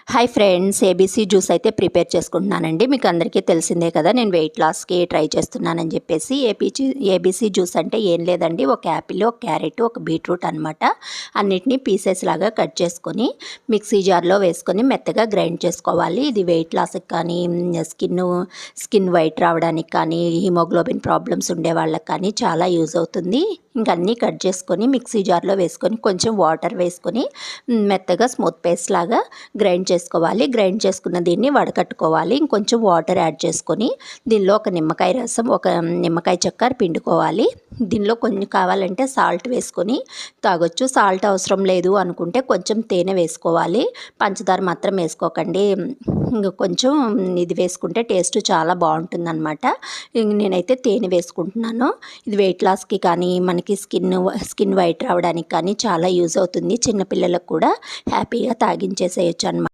Hi friends, ABC juice అయితే prepare చేసుకుంటున్నానండి. మీకు అందరికీ తెలిసిందే కదా, నేను వెయిట్ లాస్కి ట్రై చేస్తున్నానని చెప్పేసి. ఏబీసీ జ్యూస్ అంటే ఏం లేదండి, ఒక యాపిల్, ఒక క్యారెట్, ఒక బీట్రూట్ అనమాట. అన్నిటినీ పీసెస్ లాగా కట్ చేసుకొని మిక్సీ జార్లో వేసుకొని మెత్తగా గ్రైండ్ చేసుకోవాలి. ఇది వెయిట్ లాస్కి కానీ, స్కిన్ వైట్ రావడానికి కానీ, హిమోగ్లోబిన్ ప్రాబ్లమ్స్ ఉండే వాళ్ళకి కానీ చాలా యూజ్ అవుతుంది. ఇంకా అన్నీ కట్ చేసుకొని మిక్సీ జార్లో వేసుకొని కొంచెం వాటర్ వేసుకొని మెత్తగా స్మూత్ పేస్ట్ లాగా గ్రైండ్ చేసుకోవాలి. గ్రైండ్ చేసుకున్న దీన్ని వడకట్టుకోవాలి. ఇంకొంచెం వాటర్ యాడ్ చేసుకొని దీనిలో ఒక నిమ్మకాయ రసం, ఒక నిమ్మకాయ చెక్క పిండుకోవాలి. దీనిలో కొన్ని కావాలంటే సాల్ట్ వేసుకొని తాగొచ్చు. సాల్ట్ అవసరం లేదు అనుకుంటే కొంచెం తేనె వేసుకోవాలి. పంచదార మాత్రం వేసుకోకండి. ఇంకా కొంచెం ఇది వేసుకుంటే టేస్ట్ చాలా బాగుంటుందన్నమాట. నేనైతే తేనె వేసుకుంటున్నాను. ఇది వెయిట్ లాస్కి కానీ, మనకి స్కిన్ వైట్ రావడానికి కానీ చాలా యూజ్ అవుతుంది. చిన్నపిల్లలకు కూడా హ్యాపీగా తాగించేసేయచ్చు అన్నమాట.